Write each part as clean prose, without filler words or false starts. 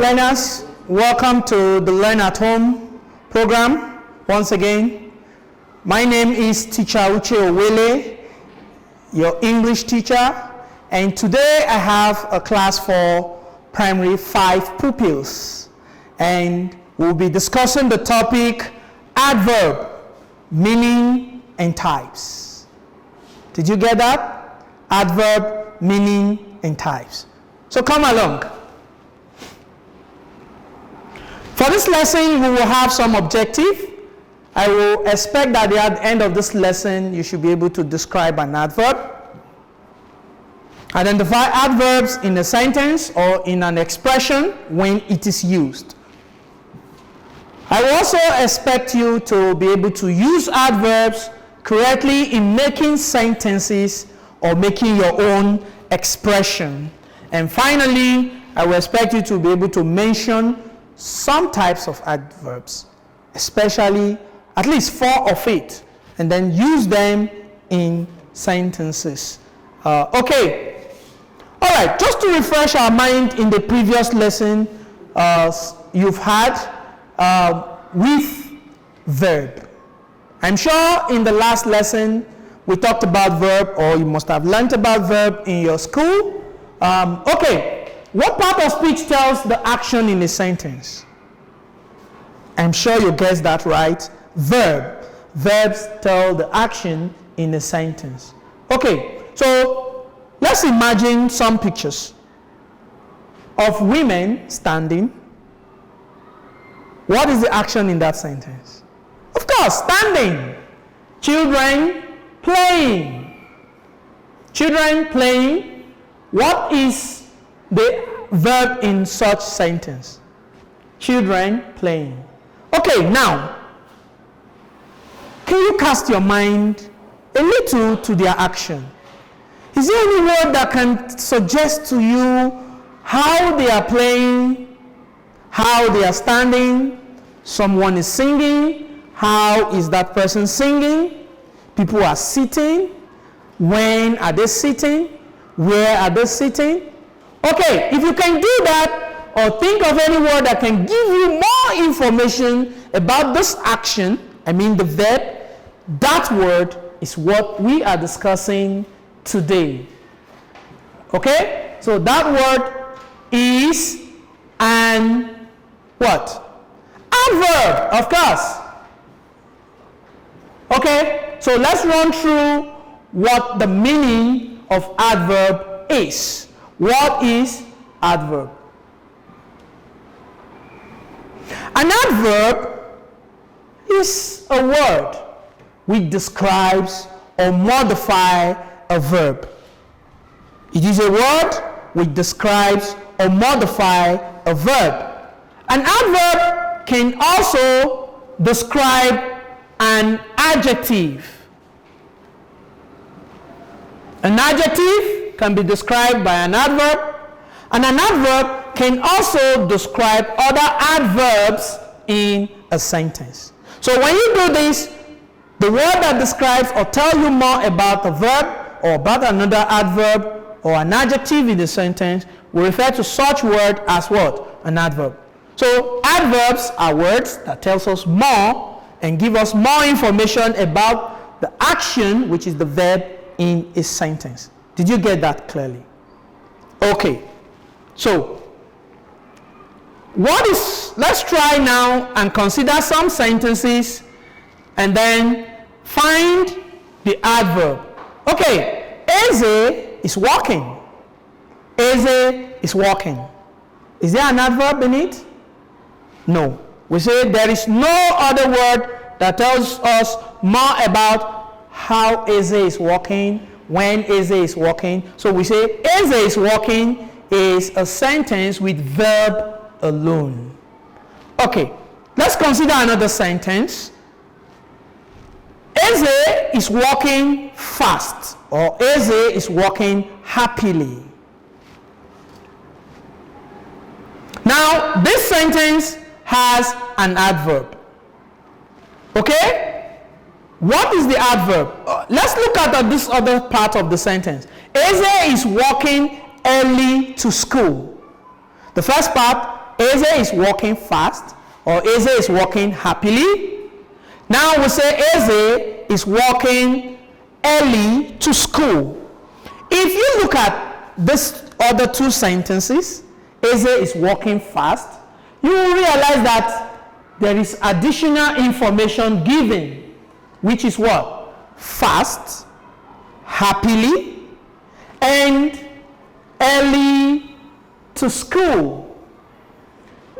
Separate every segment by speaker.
Speaker 1: learners, welcome to the Learn at Home program once again. My name is Teacher Uche Owele, your English teacher, and today I have a class for primary 5 pupils, and we'll be discussing the topic adverb, meaning and types. Did you get that? Adverb, meaning and types. So come along. For this lesson, we will have some objective. I will expect that at the end of this lesson, you should be able to describe an adverb, identify adverbs in a sentence or in an expression when it is used. I will also expect you to be able to use adverbs correctly in making sentences or making your own expression. And finally, I will expect you to be able to mention some types of adverbs, especially at least 4 of it, and then use them in sentences. Okay. All right, just to refresh our mind in the previous lesson you've had with verb. I'm sure in the last lesson we talked about verb, or you must have learned about verb in your school. Okay. What part of speech tells the action in a sentence? I'm sure you guessed that right. Verb. Verbs tell the action in a sentence. Okay, so let's imagine some pictures of women standing. What is the action in that sentence? Of course, standing. Children playing. Children playing. What is the verb in such sentence? Children playing. Okay, now, can you cast your mind a little to their action? Is there any word that can suggest to you how they are playing, how they are standing? Someone is singing. How is that person singing? People are sitting. When are they sitting? Where are they sitting? Okay, if you can do that, or think of any word that can give you more information about this action, I mean the verb, that word is what we are discussing today. Okay? So that word is an what? Adverb, of course. Okay? So let's run through what the meaning of adverb is. What is adverb? An adverb is a word which describes or modifies a verb. It is a word which describes or modifies a verb. An adverb can also describe an adjective. An adjective can be described by an adverb, and an adverb can also describe other adverbs in a sentence. So when you do this, the word that describes or tells you more about a verb or about another adverb or an adjective in the sentence will refer to such word as what? An adverb. So adverbs are words that tells us more and give us more information about the action, which is the verb, in a sentence. Did you get that clearly? Okay. So, let's try now and consider some sentences and then find the adverb. Okay, Eze is walking. Eze is walking. Is there an adverb in it? No. We say there is no other word that tells us more about how Eze is walking, when Eze is walking. So we say Eze is walking is a sentence with verb alone. Okay, let's consider another sentence. Eze is walking fast, or Eze is walking happily. Now, this sentence has an adverb. Okay? What is the adverb? Let's look at this other part of the sentence. Eze is walking early to school. The first part, Eze is walking fast, or Eze is walking happily. Now we say Eze is walking early to school. If you look at this other two sentences, Eze is walking fast, you will realize that there is additional information given, which is what? Fast, happily, and early to school.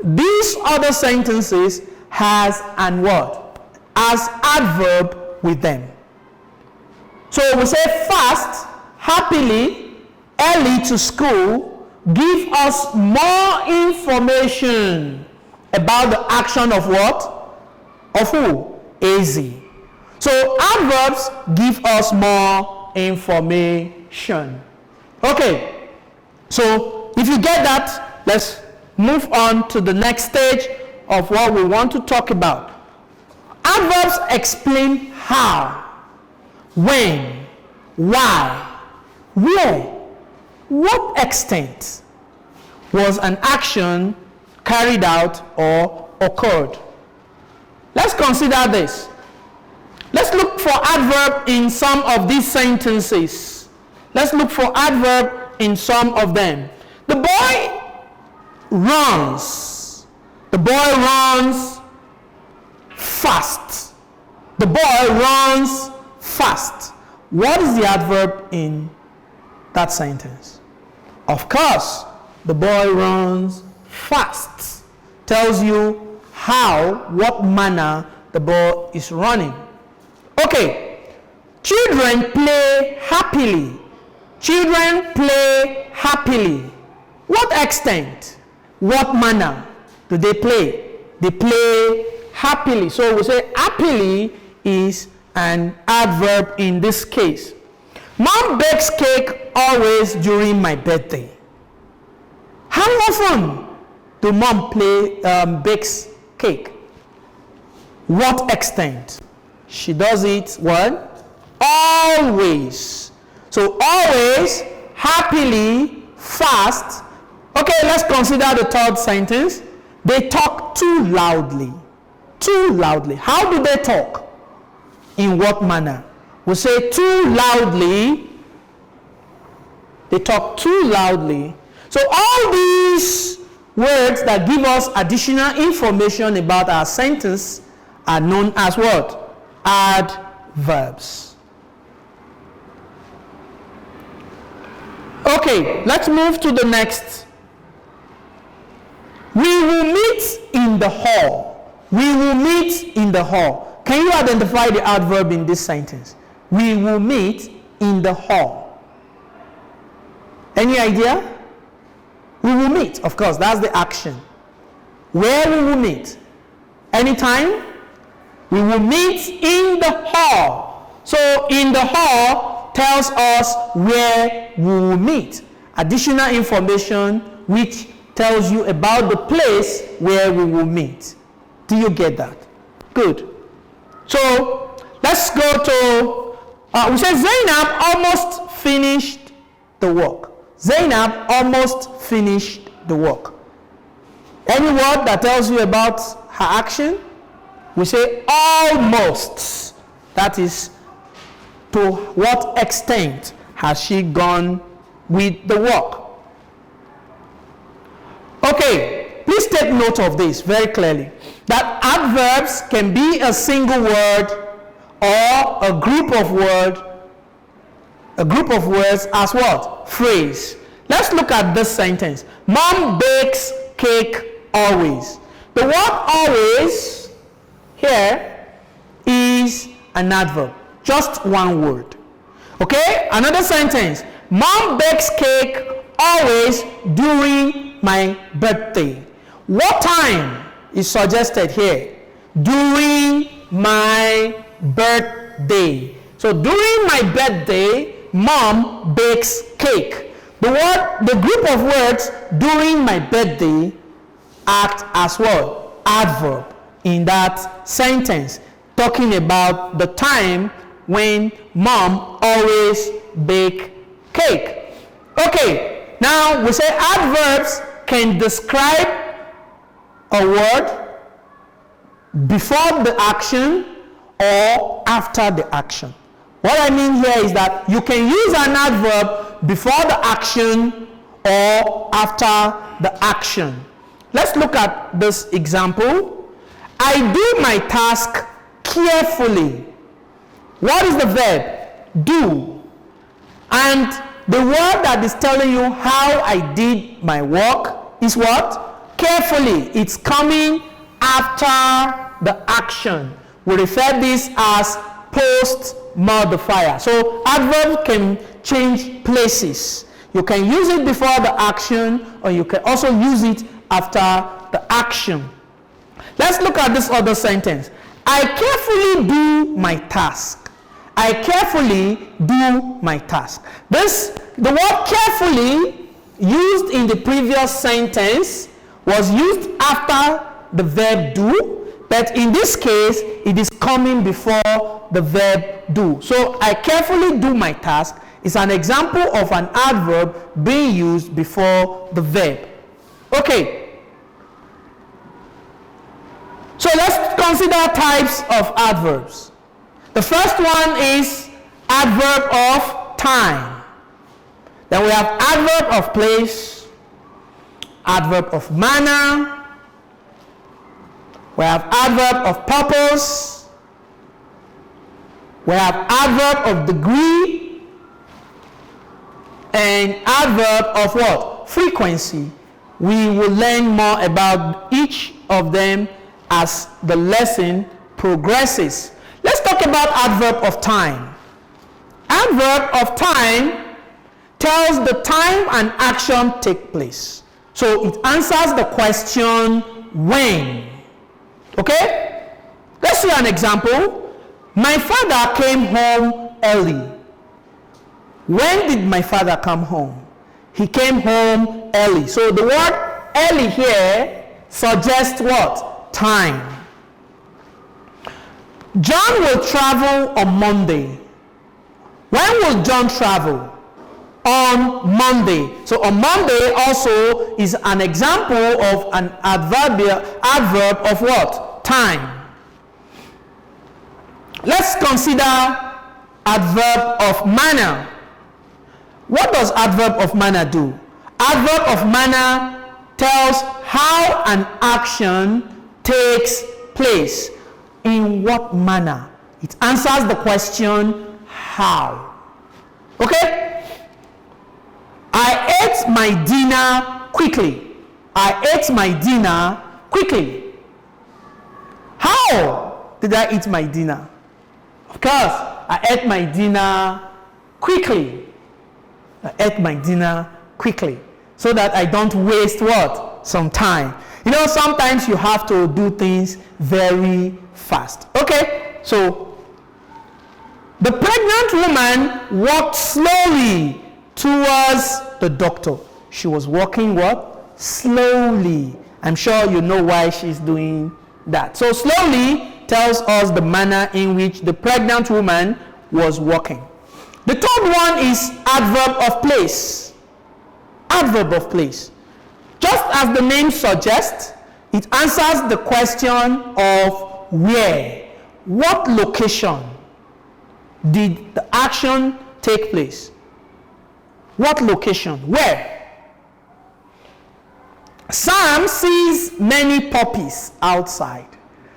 Speaker 1: These other sentences has an what? As adverb with them. So we say fast, happily, early to school give us more information about the action of what? Of who? Eze. So adverbs give us more information. Okay. So if you get that, let's move on to the next stage of what we want to talk about. Adverbs explain how, when, why, where, what extent was an action carried out or occurred. Let's consider this. Let's look for adverb in some of these sentences. Let's look for adverb in some of them. The boy runs. The boy runs fast. The boy runs fast. What is the adverb in that sentence? Of course, the boy runs fast. Tells you how, what manner the boy is running. Okay. Children play happily. Children play happily. What extent? What manner do they play? They play happily. So we say happily is an adverb in this case. Mom bakes cake always during my birthday. How often do mom bakes cake? What extent? She does it what? Always. So always, happily, fast. Okay, let's consider the third sentence. They talk too loudly. Too loudly. How do they talk? In what manner? We say too loudly. They talk too loudly. So all these words that give us additional information about our sentence are known as what? Adverbs. Okay, let's move to the next. We will meet in the hall. We will meet in the hall. Can you identify the adverb in this sentence? We will meet in the hall. Any idea? We will meet, of course, that's the action. Where we will meet? Anytime? We will meet in the hall. So in the hall tells us where we will meet. Additional information which tells you about the place where we will meet. Do you get that? Good. So let's go to, we say Zainab almost finished the work. Zainab almost finished the work. Any word that tells you about her action? We say almost. That is, to what extent has she gone with the work? Okay, please take note of this very clearly. That adverbs can be a single word or a group of words as what? Phrase. Let's look at this sentence. Mom bakes cake always. The word always here is an adverb. Just one word. Okay? Another sentence. Mom bakes cake always during my birthday. What time is suggested here? During my birthday. So during my birthday, mom bakes cake. The group of words during my birthday act as what? Adverb in that sentence, talking about the time when mom always bake cake. Okay, now we say adverbs can describe a word before the action or after the action. What I mean here is that you can use an adverb before the action or after the action. Let's look at this example. I do my task carefully. What is the verb? Do. And the word that is telling you how I did my work is what? Carefully. It's coming after the action. We refer this as post modifier. So adverbs can change places. You can use it before the action, or you can also use it after the action. Let's look at this other sentence. I carefully do my task. I carefully do my task. The word carefully used in the previous sentence was used after the verb do, but in this case, it is coming before the verb do. So, I carefully do my task is an example of an adverb being used before the verb. Okay. So, let's consider types of adverbs. The first one is adverb of time. Then we have adverb of place, adverb of manner, we have adverb of purpose, we have adverb of degree, and adverb of what? Frequency. We will learn more about each of them as the lesson progresses. Let's talk about adverb of time. Adverb of time tells the time an action take place. So it answers the question when. Okay? Let's see an example. My father came home early. When did my father come home? He came home early. So the word early here suggests what? Time. John will travel on Monday. When will John travel? On Monday. So on Monday also is an example of an adverb of what? Time. Let's consider adverb of manner. What does adverb of manner do? Adverb of manner tells how an action takes place. In what manner? It answers the question how. Okay? I ate my dinner quickly. I ate my dinner quickly. How did I eat my dinner? Of course, I ate my dinner quickly. I ate my dinner quickly so that I don't waste what? Some time. You know, sometimes you have to do things very fast. Okay, so the pregnant woman walked slowly towards the doctor. She was walking what? Slowly. I'm sure you know why she's doing that. So slowly tells us the manner in which the pregnant woman was walking. The third one is adverb of place. Adverb of place. Just as the name suggests, it answers the question of where. What location did the action take place? What location? Where? Sam sees many puppies outside.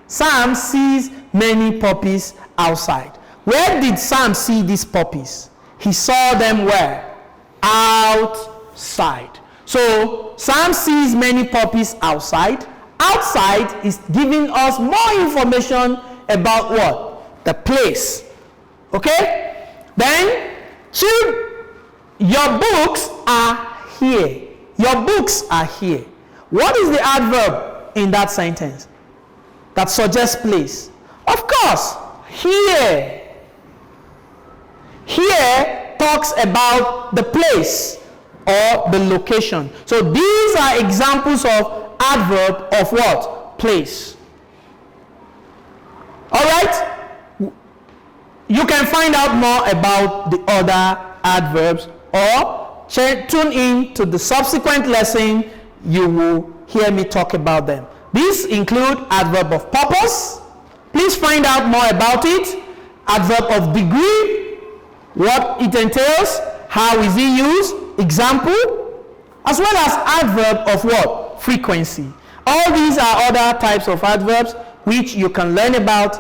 Speaker 1: Sam sees many puppies outside. Where did Sam see these puppies? He saw them where? Outside. So Sam sees many puppies outside. Outside is giving us more information about what? The place. Okay? Then, your books are here. Your books are here. What is the adverb in that sentence that suggests place? Of course, here. Here talks about the place or the location. So these are examples of adverb of what? Place. Alright? You can find out more about the other adverbs or tune in to the subsequent lesson. You will hear me talk about them. These include adverb of purpose. Please find out more about it. Adverb of degree, what it entails, how is it used, example, as well as adverb of what? Frequency. All these are other types of adverbs which you can learn about,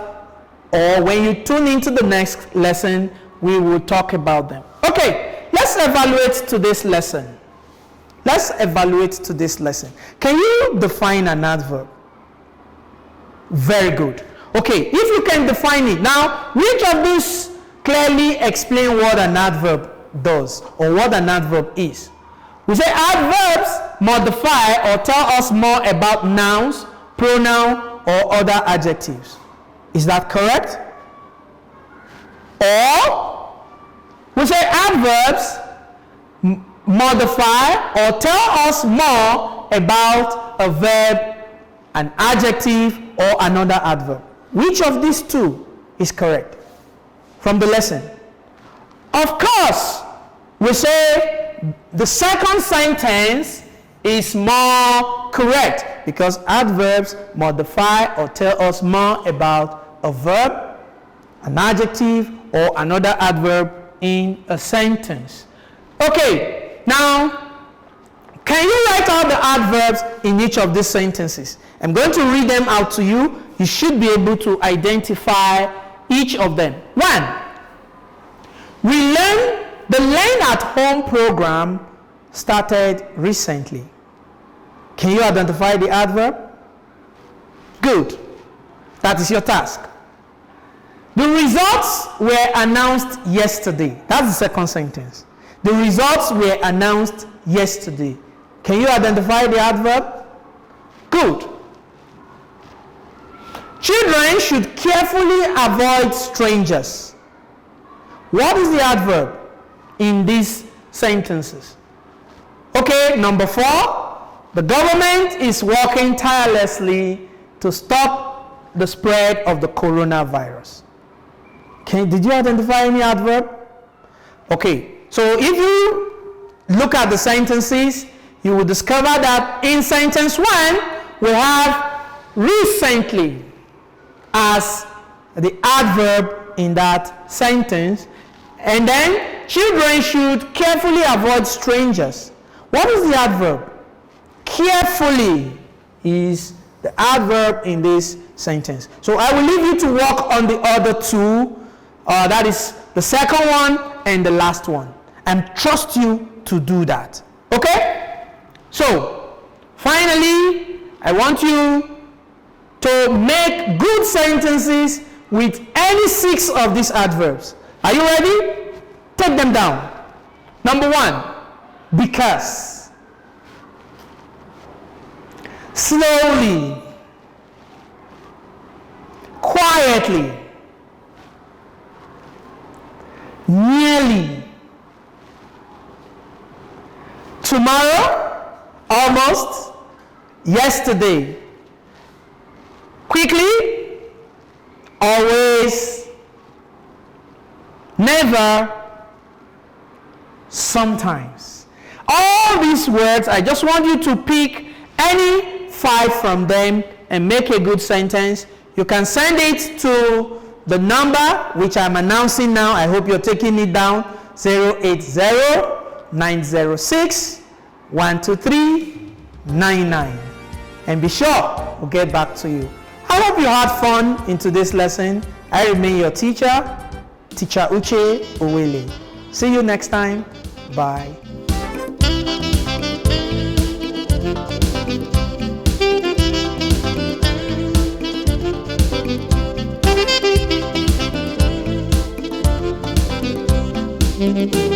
Speaker 1: or when you tune into the next lesson, we will talk about them. Okay, let's evaluate today's lesson. Let's evaluate today's lesson. Can you define an adverb? Very good. Okay, if you can define it. Now, which of these clearly explain what an adverb does or what an adverb is? We say adverbs modify or tell us more about nouns, pronoun, or other adjectives. Is that correct? Or we say adverbs modify or tell us more about a verb, an adjective, or another adverb. Which of these two is correct from the lesson? Of course, we say the second sentence is more correct because adverbs modify or tell us more about a verb, an adjective, or another adverb in a sentence. Okay, now, can you write out the adverbs in each of these sentences? I'm going to read them out to you. You should be able to identify each of them. 1. We learn the Learn at Home program started recently. Can you identify the adverb? Good. That is your task. The results were announced yesterday. That's the second sentence. The results were announced yesterday. Can you identify the adverb? Good. Children should carefully avoid strangers. What is the adverb in these sentences? Okay, number 4. The government is working tirelessly to stop the spread of the coronavirus. Okay, did you identify any adverb? Okay, so if you look at the sentences, you will discover that in sentence 1, we have recently as the adverb in that sentence, and then children should carefully avoid strangers. What is the adverb? Carefully is the adverb in this sentence. So I will leave you to work on the other two, that is the second one and the last one, and trust you to do that. Okay? So, finally, I want you to make good sentences with any 6 of these adverbs. Are you ready? Take them down. Number 1, because. Slowly. Quietly. Nearly. Tomorrow. Almost. Yesterday. Quickly. Always. Never. Sometimes. All these words, I just want you to pick any 5 from them and make a good sentence. You can send it to the number which I'm announcing now. I hope you're taking it down. 080-906-123-99. And be sure we'll get back to you. I hope you had fun in today's lesson. I remain your teacher, Teacher Uche Owele. See you next time. Bye.
Speaker 2: Thank you.